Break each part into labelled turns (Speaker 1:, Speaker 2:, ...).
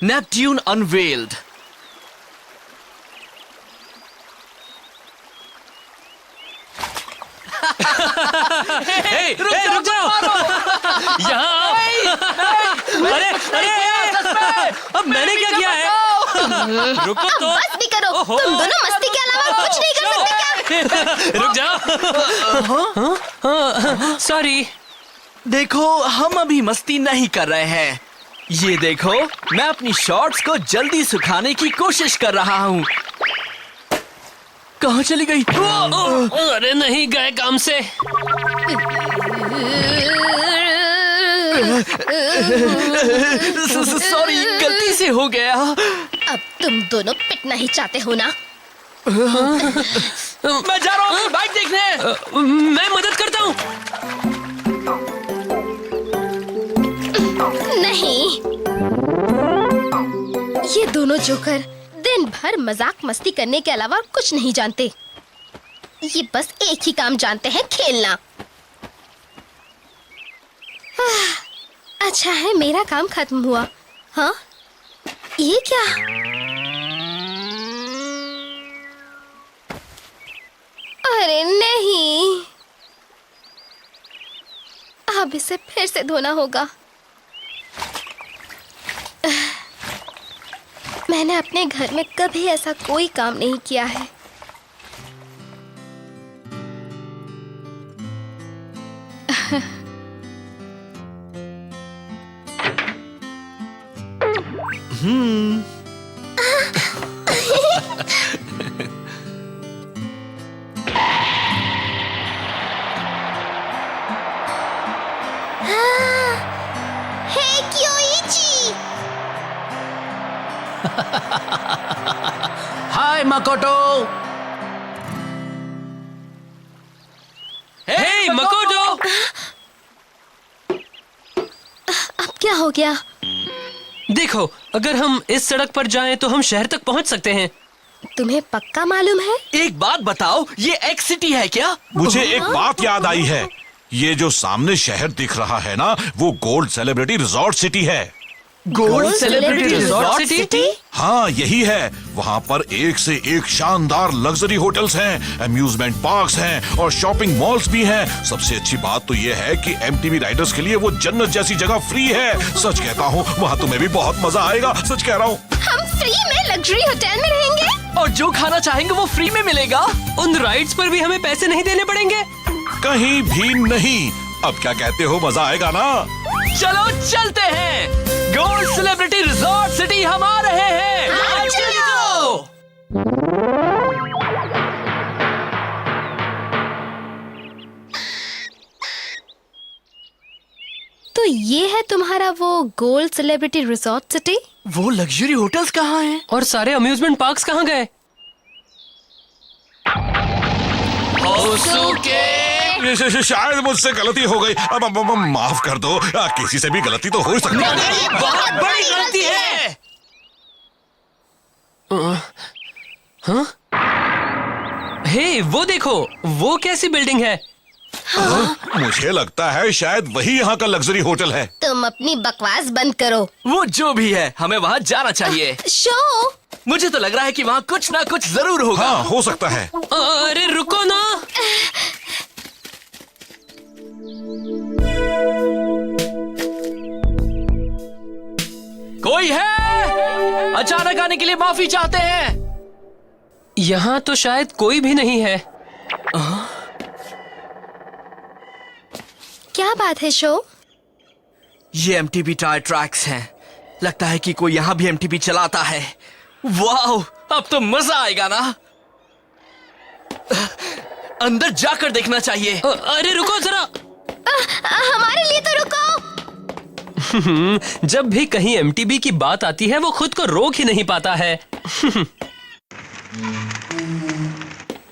Speaker 1: Neptune unveiled.
Speaker 2: रुक जाओ। यहाँ अरे अब मैंने क्या किया है? रुको तो।
Speaker 3: बस भी करो। तुम दोनों मस्ती के अलावा कुछ नहीं कर सकते क्या?
Speaker 2: रुक जाओ। सॉरी।
Speaker 1: देखो, हम अभी मस्ती नहीं कर रहे हैं। ये देखो, मैं अपनी शॉर्ट्स को जल्दी सुखाने की कोशिश कर रहा हूँ। कहाँ चली गई?
Speaker 2: अरे नहीं गए काम से।
Speaker 1: सॉरी, गलती से हो गया।
Speaker 3: अब तुम दोनों पिटना ही चाहते हो ना?
Speaker 1: मैं जा रहा हूँ बाइक देखने।
Speaker 2: मैं मदद करता हूँ।
Speaker 3: नहीं, ये दोनों जोकर दिन भर मजाक मस्ती करने के अलावा कुछ नहीं जानते। ये बस एक ही काम जानते हैं, खेलना। अच्छा है मेरा काम खत्म हुआ। हाँ, ये क्या? अरे नहीं, अब इसे फिर से धोना होगा। मैंने अपने घर में कभी ऐसा कोई काम नहीं किया है। हे क्योइची।
Speaker 1: हाय मकोटो।
Speaker 2: हे मकोटो।
Speaker 3: अब क्या हो गया?
Speaker 2: देखो, अगर हम इस सड़क पर जाएं तो हम शहर तक पहुंच सकते हैं।
Speaker 3: तुम्हें पक्का मालूम है?
Speaker 1: एक बात बताओ, ये एक्स सिटी है क्या?
Speaker 4: मुझे एक बात याद आई है। ये जो सामने शहर दिख रहा है ना, वो गोल्ड सेलिब्रिटी रिजॉर्ट सिटी है।
Speaker 1: Gold celebrity resort city?
Speaker 4: हाँ, यही है। वहाँ पर एक से एक शानदार लग्जरी होटल्स हैं, अम्यूजमेंट पार्क्स हैं और शॉपिंग मॉल्स भी हैं। सबसे अच्छी बात तो ये है कि एमटीवी राइडर्स के लिए वो जन्नत जैसी जगह फ्री है। सच कहता हूँ, वहाँ तुम्हें भी बहुत मजा आएगा। सच कह रहा हूँ।
Speaker 3: हम फ्री में लग्जरी होटल में रहेंगे
Speaker 1: और जो खाना चाहेंगे वो फ्री में मिलेगा।
Speaker 2: उन राइड्स पर भी हमें पैसे नहीं देने पड़ेंगे।
Speaker 4: कहीं भी नहीं। अब क्या कहते हो, मजा आएगा ना?
Speaker 1: चलो चलते हैं। गोल्ड सेलिब्रिटी रिजॉर्ट सिटी हम आ रहे हैं।
Speaker 3: हाँ, चलो। तो ये है तुम्हारा वो गोल्ड सेलिब्रिटी रिजॉर्ट सिटी?
Speaker 1: वो लग्जरी होटल्स कहाँ हैं?
Speaker 2: और सारे अम्यूजमेंट पार्क्स कहाँ गए?
Speaker 4: शायद मुझसे गलती हो गई। अब माफ कर दो। किसी से भी गलती तो हो ही सकती है।
Speaker 1: ये बहुत बड़ी गलती है।
Speaker 2: हाँ? हे, वो देखो, वो कैसी बिल्डिंग है?
Speaker 4: मुझे लगता है शायद वही यहाँ का लग्जरी होटल है।
Speaker 3: तुम अपनी बकवास बंद करो।
Speaker 1: वो जो भी है, हमें वहाँ जाना चाहिए।
Speaker 3: शो,
Speaker 1: मुझे तो लग रहा है कि वहाँ कुछ ना कुछ जरूर होगा।
Speaker 4: हाँ, हो सकता है।
Speaker 2: अरे रुको ना।
Speaker 1: कोई है? अचानक आने के लिए माफी चाहते हैं।
Speaker 2: यहाँ तो शायद कोई भी नहीं है।
Speaker 3: क्या बात है शो?
Speaker 1: ये एमटीबी टायर ट्रैक्स हैं। लगता है कि कोई यहाँ भी एमटीबी चलाता है। वाओ, अब तो मजा आएगा ना। अंदर जाकर देखना चाहिए।
Speaker 2: अरे रुको जरा।
Speaker 3: हमारे लिए तो रुको।
Speaker 2: जब भी कहीं एमटीबी की बात आती है वो खुद को रोक ही नहीं पाता है।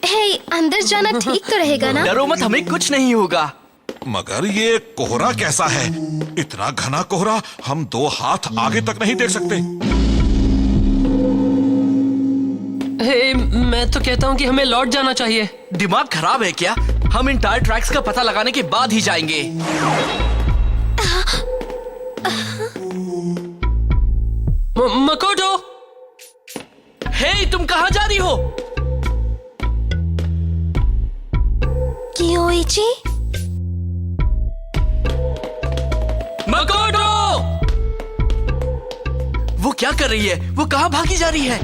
Speaker 3: हे, अंदर जाना ठीक तो रहेगा ना?
Speaker 1: डरो मत, हमें कुछ नहीं होगा।
Speaker 4: मगर ये कोहरा कैसा है? इतना घना कोहरा, हम 2 हाथ आगे तक नहीं देख सकते।
Speaker 2: हे, मैं तो कहता हूँ कि हमें लौट जाना चाहिए।
Speaker 1: दिमाग खराब है क्या? हम इन टायर ट्रैक्स का पता लगाने के बाद ही जाएंगे। क्या कर रही है? वो कहाँ भागी जा रही है?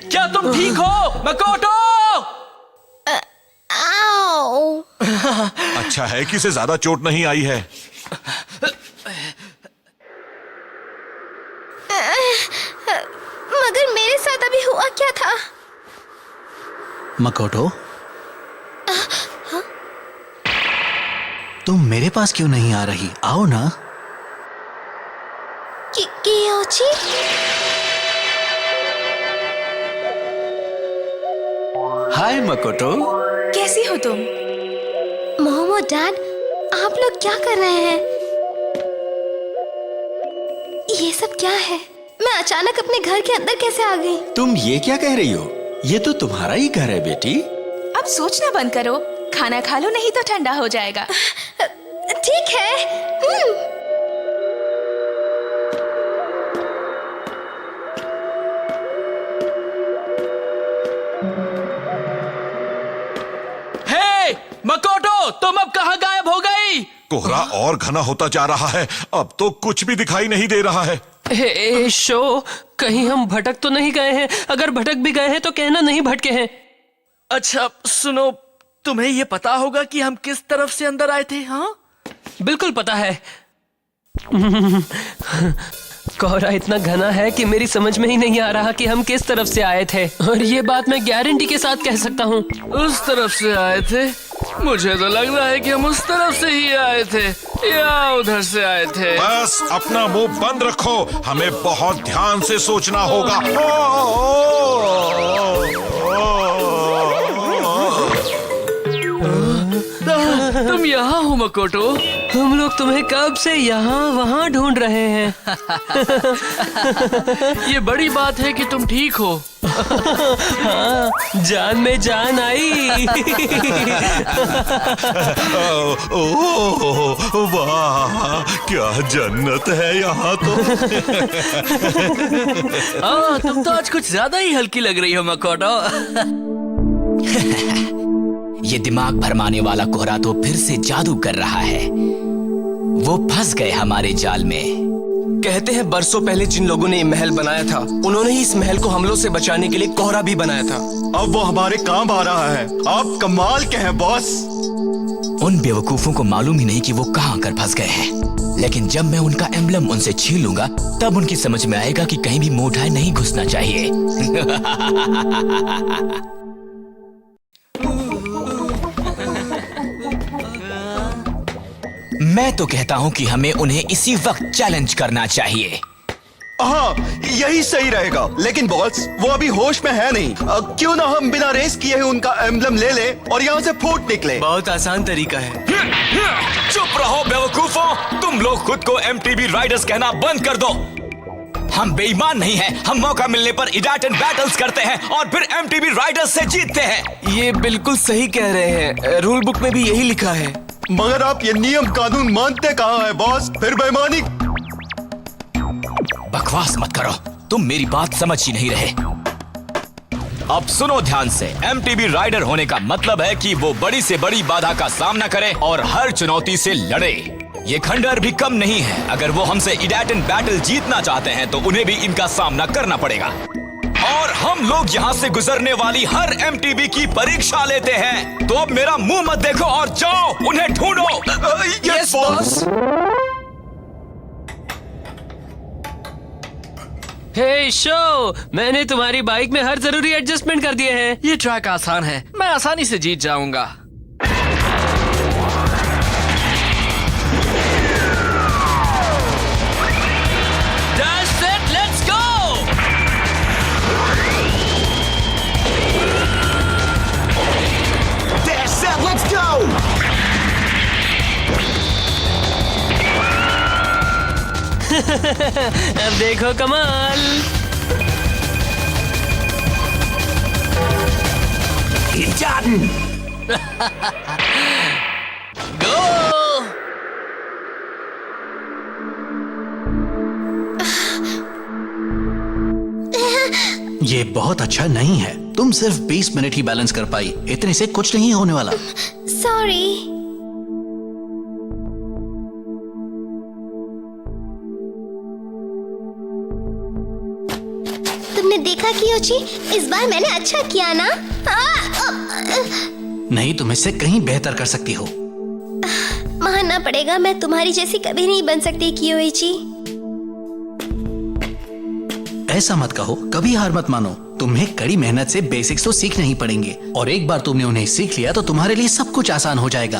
Speaker 1: क्या तुम ठीक हो, मकोटो?
Speaker 3: आओ।
Speaker 4: अच्छा है कि इसे ज्यादा चोट नहीं आई है।
Speaker 3: मगर मेरे साथ अभी हुआ क्या था?
Speaker 5: मकोटो, तुम मेरे पास क्यों नहीं आ रही? आओ ना।
Speaker 3: कियोची?
Speaker 5: हाय मकोटो।
Speaker 6: कैसी हो तुम?
Speaker 3: मोमो डैड, आप लोग क्या कर रहे हैं? ये सब क्या है? मैं अचानक अपने घर के अंदर कैसे आ गई?
Speaker 5: तुम ये क्या कह रही हो? ये तो तुम्हारा ही घर है बेटी।
Speaker 6: अब सोचना बंद करो, खाना खा लो नहीं तो ठंडा हो जाएगा।
Speaker 3: ठीक है।
Speaker 1: हे, मकोटो, तुम अब कहाँ गायब हो गई?
Speaker 4: कोहरा और घना होता जा रहा है, अब तो कुछ भी दिखाई नहीं दे रहा है।
Speaker 2: शो, कहीं हम भटक तो नहीं गए हैं? अगर भटक भी गए हैं तो कहना नहीं भटके हैं।
Speaker 1: अच्छा सुनो, तुम्हें ये पता होगा कि हम किस तरफ से अंदर आए थे? हाँ,
Speaker 2: बिल्कुल पता है। कोहरा इतना घना है कि मेरी समझ में ही नहीं आ रहा कि हम किस तरफ से आए थे, और ये बात मैं गारंटी के साथ कह सकता हूँ।
Speaker 1: उस तरफ से आए थे? मुझे तो लग रहा है कि हम उस तरफ से ही आए थे या उधर से आए थे।
Speaker 4: बस अपना मुंह बंद रखो, हमें बहुत ध्यान से सोचना होगा।
Speaker 1: तुम यहाँ हो मकोटो?
Speaker 2: हम लोग तुम्हें कब से यहाँ वहाँ ढूंढ रहे हैं।
Speaker 1: ये बड़ी बात है कि तुम ठीक हो।
Speaker 2: हाँ, जान में जान आई।
Speaker 4: वाह, क्या जन्नत है यहाँ तो।
Speaker 1: हाँ, तुम तो आज कुछ ज्यादा ही हल्की लग रही हो मकोटो।
Speaker 7: ये दिमाग भरमाने वाला कोहरा तो फिर से जादू कर रहा है। वो फंस गए हमारे जाल में।
Speaker 8: कहते हैं बरसों पहले जिन लोगों ने ये महल बनाया था, उन्होंने ही इस महल को हमलों से बचाने के लिए कोहरा भी बनाया था।
Speaker 9: अब वो हमारे काम आ रहा है। आप कमाल के हैं बॉस।
Speaker 7: उन बेवकूफों को मालूम ही नहीं कि वो कहाँ आकर फंस गए हैं। लेकिन जब मैं उनका एम्बलम उनसे छीन लूंगा, तब उनकी समझ में आएगा कि कहीं भी मुंह उठाए नहीं घुसना चाहिए। मैं तो कहता हूं कि हमें उन्हें इसी वक्त चैलेंज करना चाहिए।
Speaker 9: हाँ, यही सही रहेगा। लेकिन बॉस, वो अभी होश में है नहीं। क्यों ना हम बिना रेस किए उनका एम्बलम ले ले और यहाँ से फूट निकले।
Speaker 8: बहुत आसान तरीका है।
Speaker 7: चुप रहो बेवकूफों, तुम लोग खुद को एमटीबी राइडर्स कहना बंद कर दो। हम बेईमान नहीं हैं, हम मौका मिलने पर इडाटन बैटल्स करते हैं और फिर एमटीबी राइडर्स से जीतते हैं।
Speaker 8: ये बिल्कुल सही कह रहे हैं, रूल बुक में भी यही लिखा है।
Speaker 9: मगर आप ये नियम कानून मानते कहाँ हैं बॉस? फिर बेईमानी।
Speaker 7: बकवास मत करो, तुम मेरी बात समझ ही नहीं रहे। अब सुनो ध्यान से, एमटीबी राइडर होने का मतलब है कि वो बड़ी से बड़ी बाधा का सामना करे और हर चुनौती से लड़े। ये खंडर भी कम नहीं है। अगर वो हमसे इडाटन बैटल जीतना चाहते हैं तो उन्हें भी इनका सामना करना पड़ेगा। और हम लोग यहाँ से गुजरने वाली हर एमटीबी की परीक्षा लेते हैं। तो अब मेरा मुंह मत देखो और जाओ उन्हें ढूंढो।
Speaker 9: Yes boss.
Speaker 2: हे शो, मैंने तुम्हारी बाइक में हर जरूरी एडजस्टमेंट कर दिए हैं।
Speaker 1: ये ट्रैक आसान है, मैं आसानी से जीत जाऊंगा। That's it, let's go!
Speaker 9: That's it, let's go!
Speaker 2: अब देखो कमाल।
Speaker 5: ये बहुत अच्छा नहीं है।
Speaker 10: तुम सिर्फ 20 मिनट ही बैलेंस कर पाई, इतने से कुछ नहीं होने वाला।
Speaker 3: सॉरी। तुमने देखा कियोची, इस बार मैंने अच्छा किया ना?
Speaker 10: नहीं, तुम इससे कहीं बेहतर कर सकती हो।
Speaker 3: मानना पड़ेगा, मैं तुम्हारी जैसी कभी नहीं बन सकती कियोची।
Speaker 10: ऐसा मत कहो, कभी हार मत मानो। तुम्हें कड़ी मेहनत से बेसिक्स तो सीखने ही पड़ेंगे, और एक बार तुमने उन्हें सीख लिया तो तुम्हारे लिए सब कुछ आसान हो जाएगा।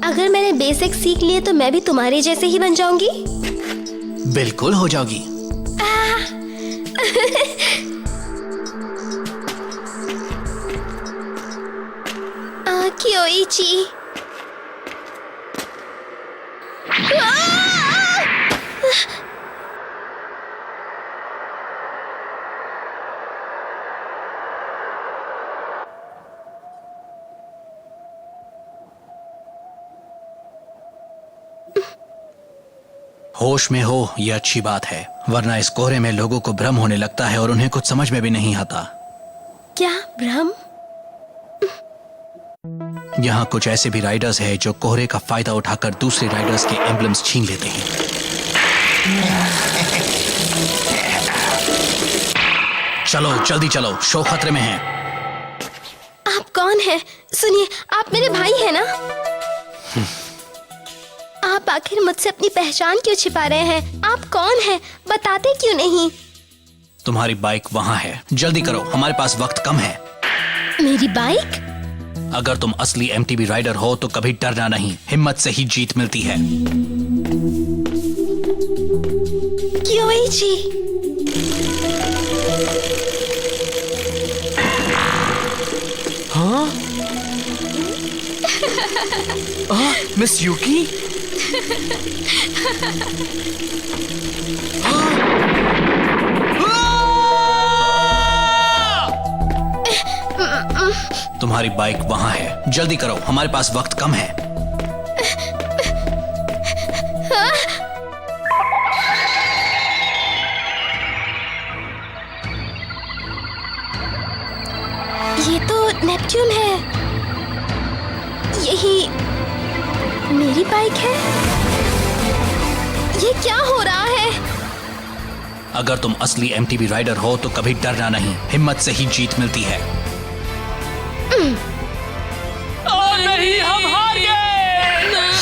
Speaker 3: अगर मैंने बेसिक सीख लिए तो मैं भी तुम्हारे जैसे ही बन जाऊंगी?
Speaker 10: बिल्कुल हो जाओगी।
Speaker 3: कियोची।
Speaker 10: होश में हो यह अच्छी बात है, वरना इस कोहरे में लोगों को भ्रम होने लगता है और उन्हें कुछ समझ में भी नहीं आता।
Speaker 3: क्या भ्रम?
Speaker 10: यहाँ कुछ ऐसे भी राइडर्स हैं जो कोहरे का फायदा उठाकर दूसरे राइडर्स के एम्बलम्स छीन लेते हैं। चलो जल्दी चलो, शो खतरे में है।
Speaker 3: आप कौन हैं? सुनिए, आप मेरे भाई हैं ना? आप आखिर मुझसे अपनी पहचान क्यों छिपा रहे हैं? आप कौन हैं? बताते क्यों नहीं?
Speaker 10: तुम्हारी बाइक वहाँ है, जल्दी करो, हमारे पास वक्त कम है।
Speaker 3: मेरी बाइक?
Speaker 10: अगर तुम असली MTV राइडर हो तो कभी डरना नहीं, हिम्मत से ही जीत मिलती है।
Speaker 3: कियोची।
Speaker 1: हाँ? मिस यूकी?
Speaker 10: तुम्हारी बाइक वहाँ है, जल्दी करो, हमारे पास वक्त कम है।
Speaker 3: ये तो नेपच्यून है। यही मेरी बाइक है। ये क्या हो रहा है?
Speaker 10: अगर तुम असली MTV राइडर हो तो कभी डरना नहीं, हिम्मत से ही जीत मिलती है।
Speaker 2: नहीं, हम हार गए।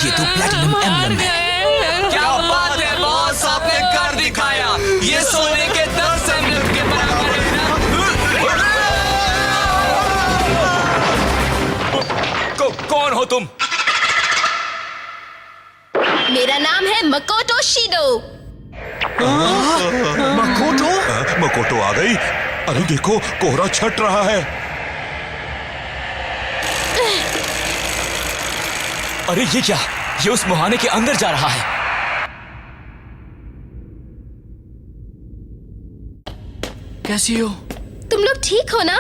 Speaker 7: ये तो प्लैटिनम एम्बलम है।
Speaker 8: क्या बात है बॉस, आपने कर दिखाया। ये सोने के 10 एम्बलम के बराबर है ना?
Speaker 7: कौन हो तुम?
Speaker 3: मेरा नाम है मकोटो शिडो।
Speaker 4: मकोटो आ गई। अरे देखो, कोहरा छट रहा है।
Speaker 7: अरे ये क्या? ये उस मुहाने के अंदर जा रहा है।
Speaker 1: कैसी हो?
Speaker 3: तुम लोग ठीक हो ना?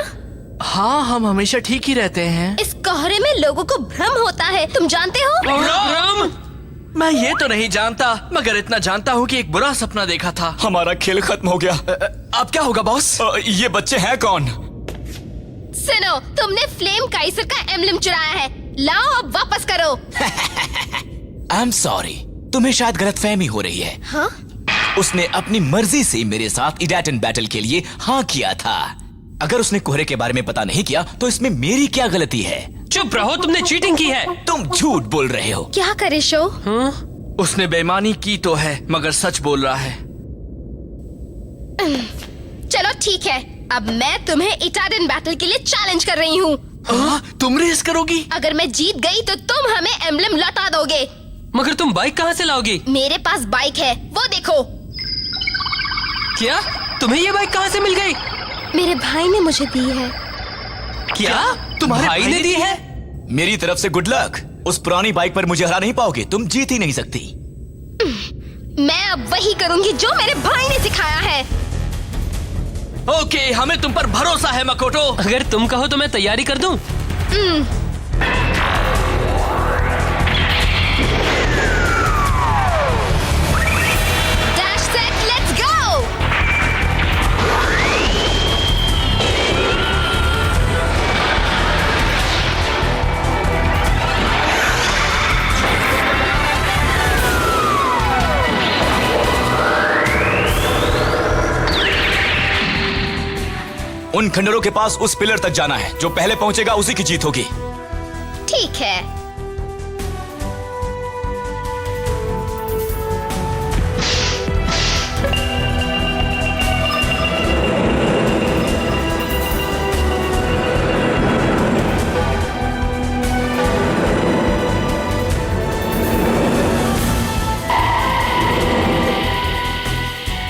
Speaker 1: हाँ, हम हमेशा ठीक ही रहते हैं।
Speaker 3: इस कोहरे में लोगों को भ्रम होता है, तुम जानते हो?
Speaker 2: भ्रम?
Speaker 1: मैं ये तो नहीं जानता, मगर इतना जानता हूँ कि एक बुरा सपना देखा था।
Speaker 7: हमारा खेल खत्म हो गया।
Speaker 1: अब क्या होगा बॉस?
Speaker 7: ये बच्चे हैं कौन?
Speaker 3: सुनो, तुमने फ्लेम काइसर का एम्बलम चुराया है, लाओ अब वापस करो।
Speaker 7: आई एम सॉरी, तुम्हें शायद गलतफहमी हो रही है।
Speaker 3: हाँ?
Speaker 7: उसने अपनी मर्जी से मेरे साथ इडाटन बैटल के लिए हाँ किया था। अगर उसने कोहरे के बारे में पता नहीं किया तो इसमें मेरी क्या गलती है?
Speaker 2: चुप रहो, तुमने चीटिंग की है।
Speaker 7: तुम झूठ बोल रहे हो।
Speaker 3: क्या करे शो?
Speaker 1: उसने बेईमानी की तो है, मगर सच बोल रहा है।
Speaker 3: चलो ठीक है, अब मैं तुम्हें इटाडन बैटल के लिए चैलेंज कर रही हूँ।
Speaker 1: तुम रेस करोगी?
Speaker 3: अगर मैं जीत गई तो तुम हमें एम्बलम लौटा दोगे।
Speaker 2: मगर तुम बाइक कहाँ से लाओगी?
Speaker 3: मेरे पास बाइक है, वो देखो।
Speaker 2: क्या? तुम्हें ये बाइक कहाँ से मिल गई?
Speaker 3: मेरे भाई ने मुझे दी है।
Speaker 2: क्या?
Speaker 1: तुम्हारे
Speaker 2: भाई ने दी है?
Speaker 7: मेरी तरफ से गुड लक। उस पुरानी बाइक पर मुझे हरा नहीं पाओगे, तुम जीत ही नहीं सकती।
Speaker 3: मैं अब वही करूंगी जो मेरे भाई ने सिखाया है।
Speaker 1: ओके, हमें तुम पर भरोसा है मकोटो।
Speaker 2: अगर तुम कहो तो मैं तैयारी कर दूं।
Speaker 3: Dash set, let's go.
Speaker 7: उन खंडरों के पास उस पिलर तक जाना है। जो पहले पहुंचेगा उसी की जीत होगी।
Speaker 3: ठीक है।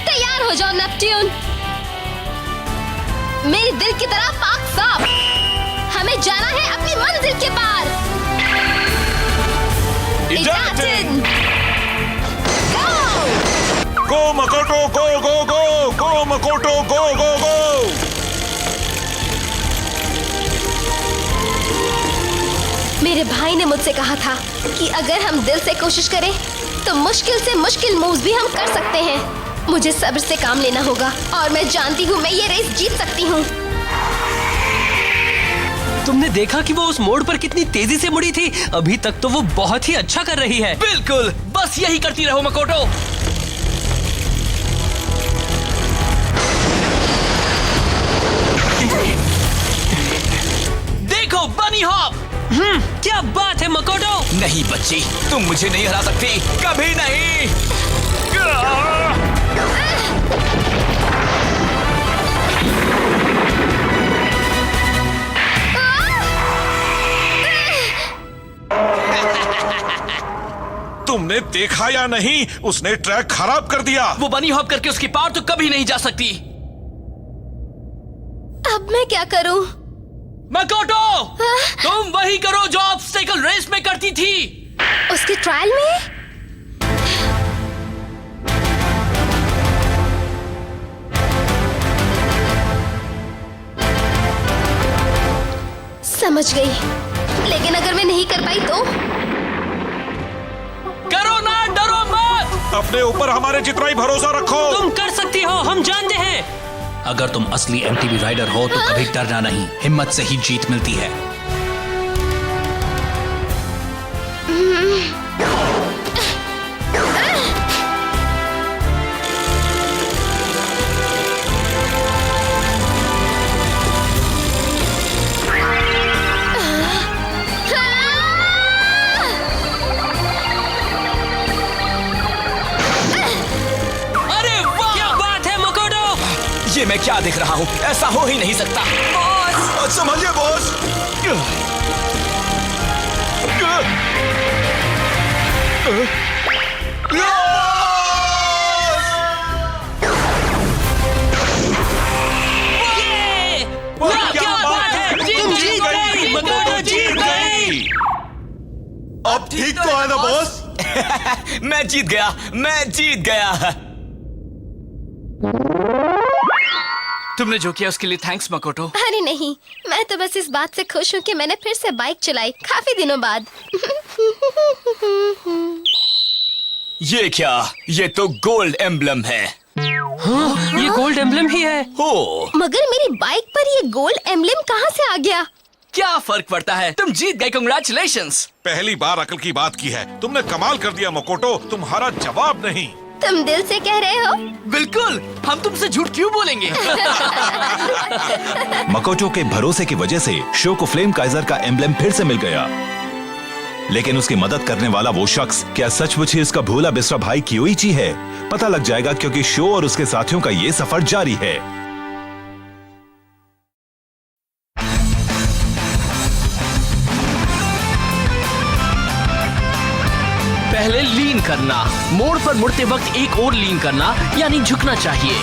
Speaker 3: तैयार हो जाओ नेपट्यून। मेरे दिल की तरह पाक साफ। हमें जाना है अपनी मंजिल के पार। इजातिन,
Speaker 4: गो मकोटो गो गो गो, गो मकोटो गो गो गो।
Speaker 3: मेरे भाई ने मुझसे कहा था कि अगर हम दिल से कोशिश करें तो मुश्किल से मुश्किल मूव्स भी हम कर सकते हैं। मुझे सब्र से काम लेना होगा और मैं जानती हूँ मैं ये रेस जीत सकती हूँ।
Speaker 2: तुमने देखा कि वो उस मोड़ पर कितनी तेजी से मुड़ी थी? अभी तक तो वो बहुत ही अच्छा कर रही है।
Speaker 1: बिल्कुल, बस यही करती रहो मकोटो। देखो बनी हॉप।
Speaker 2: क्या बात है मकोटो।
Speaker 7: नहीं बच्ची, तुम मुझे नहीं हरा सकती, कभी नहीं।
Speaker 4: तुमने देखा या नहीं, उसने ट्रैक खराब कर दिया।
Speaker 1: वो बनी हॉप करके उसकी पार तो कभी नहीं जा सकती।
Speaker 3: अब मैं क्या करूँ?
Speaker 1: मकोटो, तुम वही करो जो ऑब्स्टेकल रेस में करती थी।
Speaker 3: उसके ट्रायल में? समझ गई, लेकिन अगर मैं नहीं कर पाई तो?
Speaker 1: करो ना, डरो मत।
Speaker 4: अपने ऊपर हमारे जितना ही भरोसा रखो।
Speaker 2: तुम कर सकती हो, हम जानते हैं।
Speaker 10: अगर तुम असली एमटीबी राइडर हो तो कभी डरना नहीं, हिम्मत से ही जीत मिलती है।
Speaker 7: ये मैं क्या देख रहा हूँ? ऐसा हो ही नहीं सकता।
Speaker 9: बॉस, संभालिए बॉस।
Speaker 1: क्या बात है, तुम जीत गई, मकोटो जीत गई।
Speaker 9: अब ठीक तो है ना बॉस?
Speaker 7: मैं जीत गया, मैं जीत गया।
Speaker 1: तुमने जो किया उसके लिए थैंक्स मकोटो।
Speaker 3: अरे नहीं, मैं तो बस इस बात से खुश हूँ कि मैंने फिर से बाइक चलाई काफी दिनों बाद।
Speaker 7: ये क्या? ये तो गोल्ड एम्बलम है।
Speaker 2: हाँ, ये गोल्ड एम्बलम ही है।
Speaker 7: हो,
Speaker 3: मगर मेरी बाइक पर ये गोल्ड एम्बलम कहाँ से आ गया?
Speaker 1: क्या फर्क पड़ता है, तुम जीत गए, कांग्रेचुलेशंस।
Speaker 4: पहली बार अकल की बात की है तुमने, कमाल कर दिया मकोटो। तुम्हारा जवाब नहीं।
Speaker 3: तुम दिल से कह रहे हो?
Speaker 1: बिल्कुल, हम तुमसे झूठ क्यों बोलेंगे।
Speaker 11: मकोटो के भरोसे की वजह से शो को फ्लेम काइजर का एम्बलम फिर से मिल गया। लेकिन उसकी मदद करने वाला वो शख्स क्या सचमुच ही उसका भोला बिसरा भाई कियोइची है? पता लग जाएगा, क्योंकि शो और उसके साथियों का ये सफर जारी है।
Speaker 1: पहले लीन करना, मोड़ पर मुड़ते वक्त एक और लीन करना, यानी झुकना चाहिए।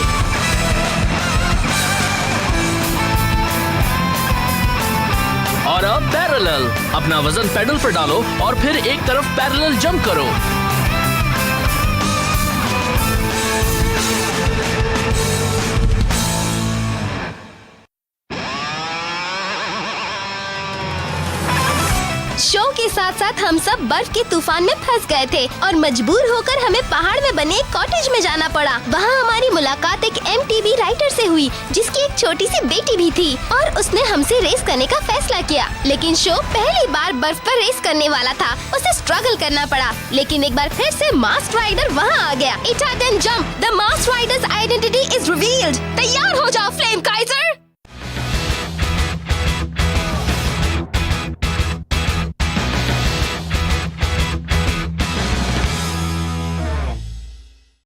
Speaker 1: और अब पैरेलल, अपना वजन पेडल पर डालो और फिर एक तरफ पैरेलल जंप करो।
Speaker 3: शो के साथ साथ हम सब बर्फ के तूफान में फंस गए थे और मजबूर होकर हमें पहाड़ में बने एक कॉटेज में जाना पड़ा। वहाँ हमारी मुलाकात एक एमटीबी राइडर से हुई जिसकी एक छोटी सी बेटी भी थी और उसने हमसे रेस करने का फैसला किया। लेकिन शो पहली बार बर्फ पर रेस करने वाला था, उसे स्ट्रगल करना पड़ा। लेकिन एक बार फिर से मास्क राइडर वहाँ आ गया। इटाडेन jump, the mask rider's identity is revealed. तैयार हो जाओ फ्लेम काइजर।